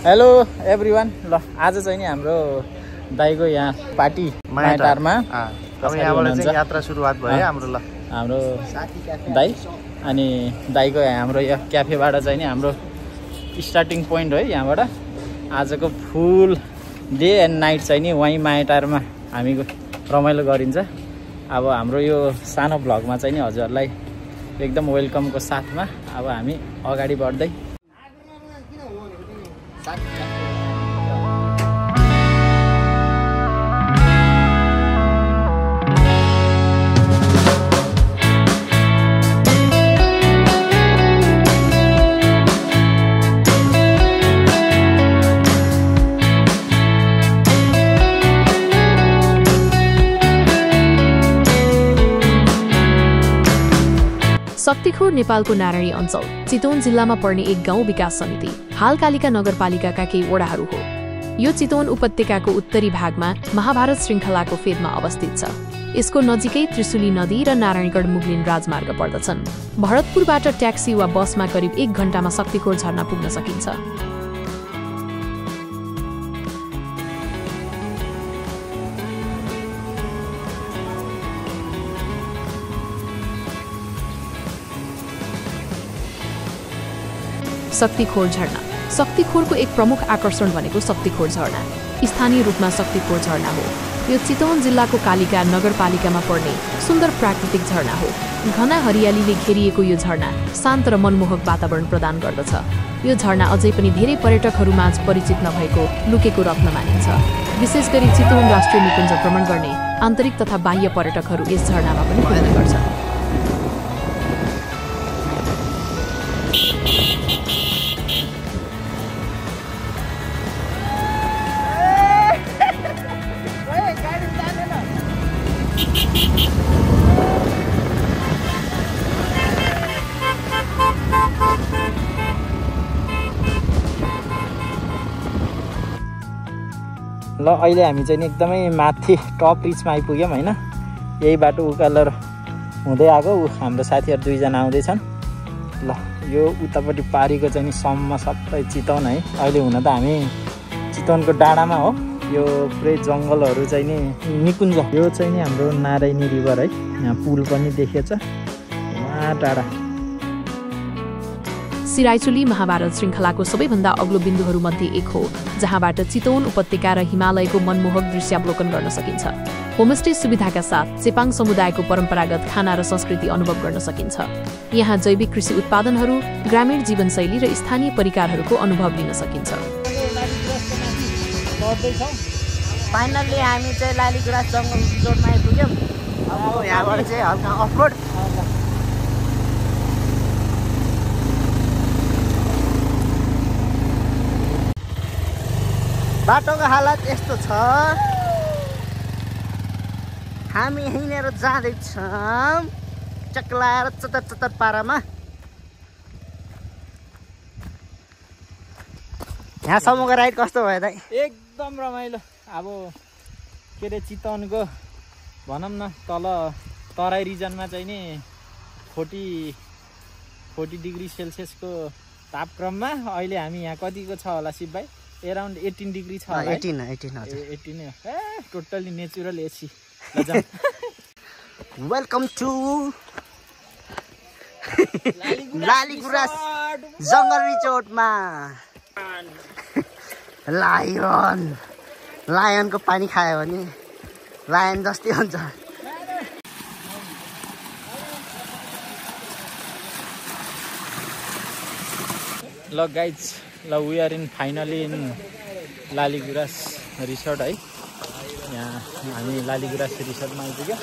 Hello everyone. ल आज चाहिँ नि हाम्रो दाइको यहाँ पार्टी मायाटारमा अब यहाँबाट चाहिँ यात्रा सुरुवात भयो हाम्रो। ल हाम्रो दाइ अनि दाइको हाम्रो यो क्याफेबाट चाहिँ नि हाम्रो स्टार्टिङ पोइन्ट है। यहाँबाट आजको फुल डे एन्ड नाइट चाहिँ नि वहीँ मायाटारमा हामी रमाइलो गरिन्छ। अब हाम्रो यो सानो भ्लगमा चाहिँ नि हजुरहरूलाई एकदम वेलकमको साथमा अब हामी अगाडि बढ्दै शक्तिखोर नेपालको नारायणी अञ्चल चितवन जिल्लामा पर्ने एक गाउँ विकास समिति हाल कालिका नगरपालिकाका केही वडाहरू हो। यो चितवन उपत्यकाको उत्तरी भागमा महाभारत श्रृङ्खलाको फेदमा अवस्थित छ। यसको नजिकै त्रिशुली नदी र नारायणगढ मुगलिन राजमार्ग पर्दछन्। भरतपुरबाट ट्याक्सी वा बसमा करिब 1 घण्टामा शक्तिखोर झरना पुग्न सकिन्छ। शक्तिखोर झरना शक्तिखोरको एक प्रमुख आकर्षण भनेको शक्तिखोर झरना स्थानीय रूपमा शक्तिखोर झरना हो। यो चितवन जिल्लाको कालिका नगरपालिकामा पर्ने सुन्दर प्राकृतिक झरना हो। घना हरियालीले घेरिएको यो झरना शान्त र मनमोहक वातावरण प्रदान गर्दछ। यो झरना अझै पनि धेरै पर्यटकहरूमाझ परिचित नभएको लुकेको रत्न मानिन्छ। विशेष गरी चितवन राष्ट्रिय निकुञ्ज भ्रमण गर्ने आन्तरिक तथा बाह्य पर्यटकहरू यस झरनामा पनि पुग्ने गर्छन्। ल अहिले हामी चाहिँ एकदमै माथि टप रिचमा आइपुग्यौँ होइन। यही बाटो उकालो हुँदै आएको हाम्रो साथीहरू 2 जना आउँदैछन्। ल यो उतापट्टि पारीको चाहिँ नि सम्म सबै चितवन है। अहिले हुन त हामी चितवनको डाँडामा हो। यो पुरै जङ्गलहरू चाहिँ नि निकुञ्ज। यो चाहिँ नि हाम्रो नारायणी रिभर है। यहाँ पुल पनि देखिएछ वहाँ टाढा। सिराइचुली महाभारत श्रृङ्खलाको सबैभन्दा अग्लो बिन्दुहरूमध्ये एक हो, जहाँबाट चितवन उपत्यका र हिमालयको मनमोहक दृश्यावलोकन गर्न सकिन्छ। होमस्टे सुविधाका साथ चेपाङ समुदायको परम्परागत खाना र संस्कृति अनुभव गर्न सकिन्छ। यहाँ जैविक कृषि उत्पादनहरू, ग्रामीण जीवनशैली र स्थानीय परिकारहरूको अनुभव लिन सकिन्छ। फाइनल्ली हामी चाहिँ लालीगुराँस जङ्गल जोडमा आइपुग्यौँ। अब यहाँबाट चाहिँ हल्का अफरोड। बाटोको हालत यस्तो छ। हामी हिँडेर जाँदैछौँ चक्लाएर चतर चतर पारामा। यहाँसम्मको राइड कस्तो भयो दाइ? एकदम रमाइलो। अब के अरे चितवनको भनौँ न तराई रिजनमा चाहिँ नि 40 डिग्री सेल्सियसको तापक्रममा अहिले हामी यहाँ कतिको छ होला शिव भाइ? एराउन्ड 18 डिग्री छ होला। 18 totally natural AC. Welcome to Laliguras जङ्गल रिजोर्टमा। लायनको पानी खायो भने लायन जस्तै हुन्छ। ल गाइज, ल we are in finally in Laliguras resort है। यहाँ हामी लालीगुराँस रिसोर्टमा आइपुग्यो।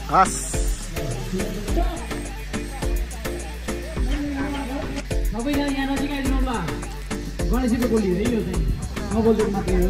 हस् सबैजना यहाँ नजिक आइदिनु होला गणेशको बोली हो यो चाहिँ म बोल्दिनु मात्रै हो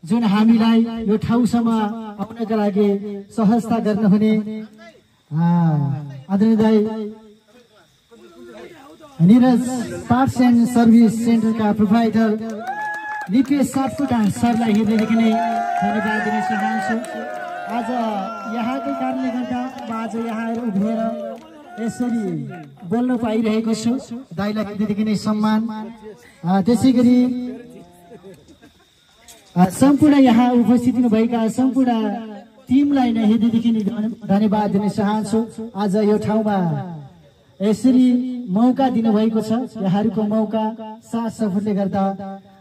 जुन हामीलाई यो ठाउँसम्म आउनका लागि सहजता गर्नुहुने आदरणीय दाइ निरज पार्ट्स एन्ड सर्भिस सेन्टरका प्रोभाइडर निपेश सापकोटा सरलाई हृदयदेखि नै धन्यवाद दिन चाहन्छु। आज यहाँकै कारणले गर्दा म आज यहाँ उभिएर यसरी बोल्न पाइरहेको छु। दाइलाई हृदयदेखि नै सम्मान। त्यसै गरी सम्पूर्ण यहाँ उपस्थित हुनुभएका सम्पूर्ण टिमलाई नै हृदयदेखि धन्यवाद दिन चाहन्छु। आज यो ठाउँमा यसरी मौका दिनुभएको छ। यहाँहरूको मौका साथ सपोर्टले गर्दा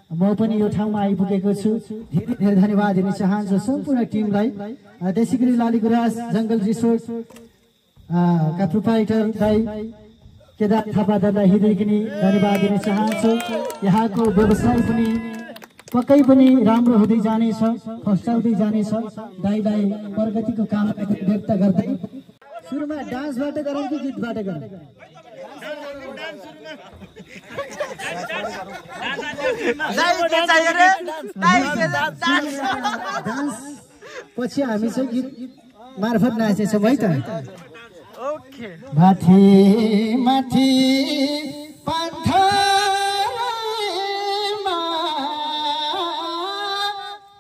म पनि यो ठाउँमा आइपुगेको छु। धेरै धेरै धन्यवाद दिन चाहन्छु सम्पूर्ण टिमलाई। त्यसै गरी लालीगुराँस जङ्गल रिसोर्ट का प्रोप्राइटर दाइ केदार थापालाई हृदयदेखि धन्यवाद दिन चाहन्छु। यहाँको व्यवसाय पनि पक्कै पनि राम्रो हुँदै जानेछ, फस्टाउँदै जानेछ। दाइलाई प्रगतिको कामना व्यक्त गर्दै सुरुमा डान्सबाट गरौँ कि गीतबाट गरौँ? डान्स पछि हामी चाहिँ गीत मार्फत नाचेछौँ है त। माथि माथि पान्थरमा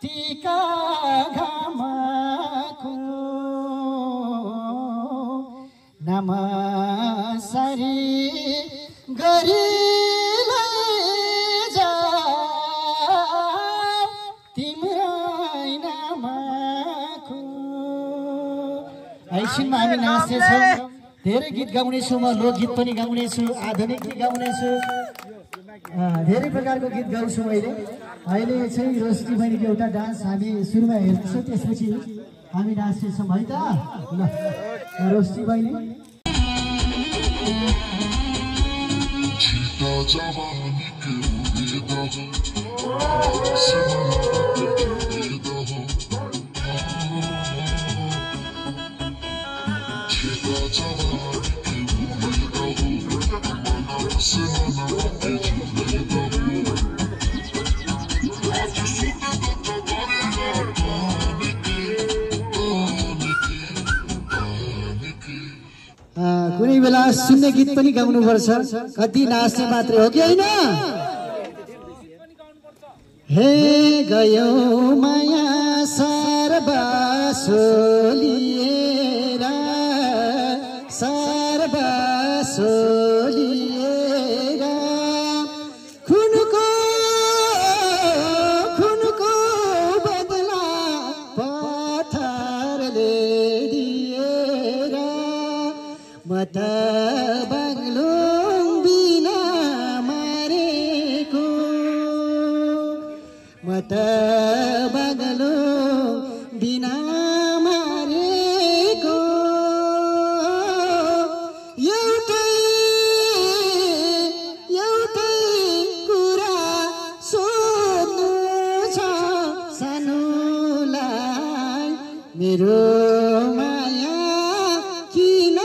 टिका घामको नमस्कारी गरी लैजा तिम्रै नामको। ऐसिनमा हामी नाच्नेछौँ। धेरै गीत गाउनेछु म, लोकगीत पनि गाउनेछु, आधुनिक गीत गाउनेछु, धेरै प्रकारको गीत गाउँछु मैले। अहिले चाहिँ रोशनी बहिनीको एउटा डान्स हामी सुरुमा हेर्दैछौँ, त्यसपछि हामी नाच्नेछौँ है त। ल रोशनी बहिनी कुनै बेला सुन्ने गीत पनि गाउनुपर्छ, कति नाच्ने मात्रै हो कि होइन? हे गयो माया सर्वसोलिएर, सर्वसोलिएर खुनको बदला पत्थरले दिएर म त बाग्लुङ बिना मारेको, म त बाग्लुङ बिना मारेको। एउटै कुरा सोध्नु छ सानोलाई, मेरो माया किन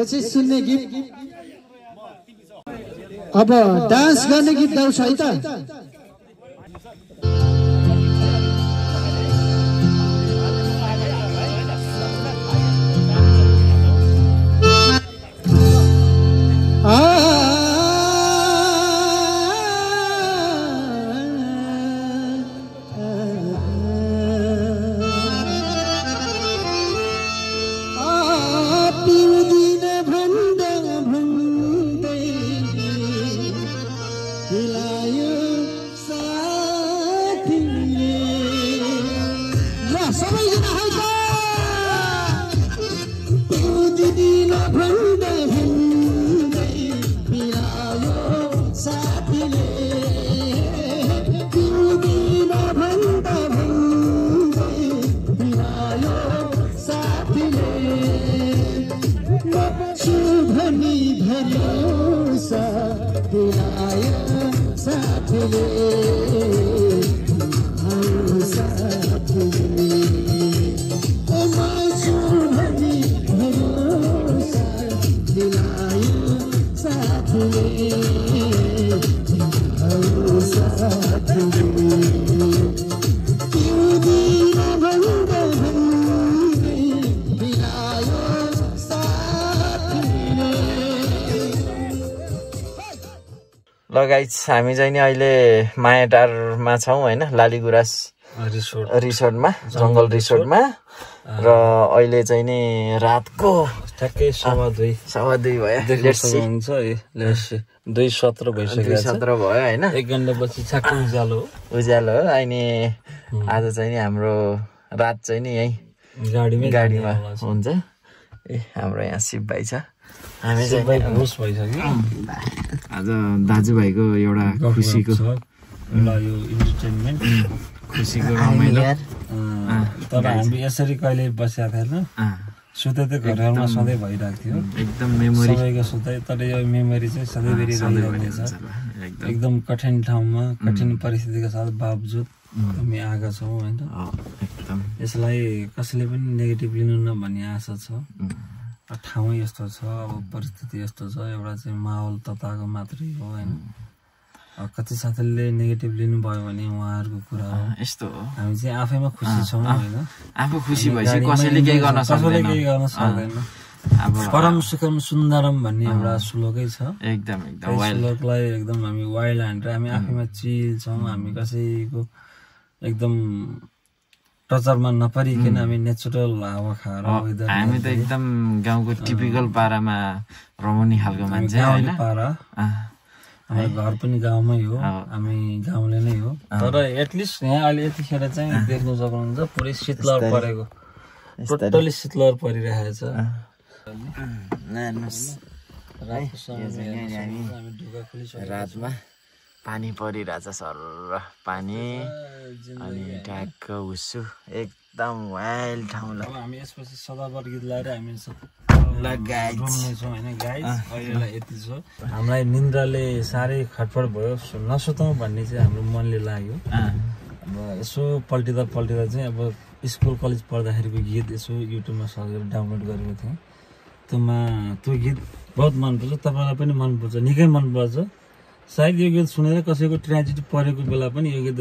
एकैछिन सुन्ने गीत अब डान्स गर्ने गीत गाउँछ है त ल गाइज हामी चाहिँ नि अहिले मायाटारमा छौँ होइन लालीगुराँस रिसोर्टमा जङ्गल रिसोर्टमा र अहिले चाहिँ नि रातको ठ्याक्कै 2:15 भयो 2:17 भइसक्यो भयो होइन 1 घण्टा पछि छाक्क उज्यालो हो अनि आज चाहिँ नि हाम्रो रात चाहिँ नि यही गाडीमा हुन्छ ए हाम्रो यहाँ शिव भाइ छ हामी चाहिँ घुस भइसक्यो आज दाजुभाइको एउटा खुसीको एउटा यो इन्टरटेनमेन्ट खुसीको रमाइलो तर हामी यसरी कहिले बसेका थिएन सुते त घरमा सधैँ भइरहेको थियो एकदम मेमोरी सबैको सुते तर यो मेमोरी चाहिँ सधैँभरि रहिरहेको छ एकदम कठिन ठाउँमा कठिन परिस्थितिका साथ बावजुद हामी आएका छौँ होइन एकदम यसलाई कसैले पनि नेगेटिभ लिनु नभन्ने आशा छ ठाउँ यस्तो छ अब परिस्थिति यस्तो छ एउटा चाहिँ माहौल तताएको मात्रै हो होइन कति साथीले नेगेटिभ लिनुभयो भने उहाँहरूको कुरा हो यस्तो हो हामी चाहिँ आफैमा खुसी छौँ होइन आफू खुसी भएपछि कसैले केही गर्न सक्दैन अब परम सुखम सुन्दरम भन्ने एउटा श्लोकै छ एकदम श्लोकलाई एकदम हामी वाइल्ड हानेर हामी आफैमा चिल छौँ हामी कसैको एकदम टचरमा नपरिकन हामी नेचुरल हावा खाएर हामी त एकदम गाउँको टिपिकल पारामा रमाउने खालको मान्छे होइन पारा हाम्रो घर पनि गाउँमै हो हामी गाउँले नै हो तर एटलिस्ट यहाँ अहिले यतिखेर चाहिँ देख्नु सक्नुहुन्छ पुरै शीतलहर परेको टोटली शीतलहर परिरहेको छ रातमा पानी परिरहेछ सर पानी अनि ढ्याक्क हुस्सु एकदम वाइल्ड ठाउँ हामी यसपछि सदाबर गीत लगाएर हामी लगाइछौँ होइन गाइस अहिलेलाई यति छ हामीलाई निन्द्राले साह्रै खटपट भयो नसुतौँ भन्ने चाहिँ हाम्रो मनले लाग्यो अब यसो पल्टिँदा चाहिँ अब स्कुल कलेज पढ्दाखेरिको गीत यसो युट्युबमा सर्च गरेर डाउनलोड गरेको थिएँ त्यो गीत बहुत मनपर्छ तपाईँलाई पनि मनपर्छ निकै मनपर्छ सायद यो गीत सुनेर कसैको ट्रेजेडी परेको बेला पनि यो गीत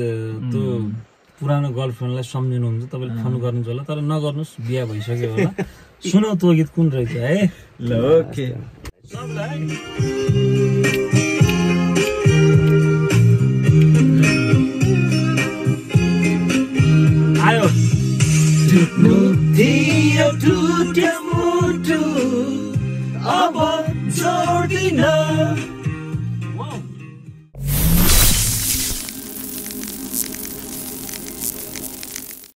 त्यो पुरानो गर्लफ्रेन्डलाई सम्झिनुहुन्छ तपाईँले फोन गर्नुहुन्छ होला तर नगर्नुहोस् बिहा भइसक्यो होला सुनौ त्यो गीत कुन रहेछ है ल ओके आयो अब जोडिन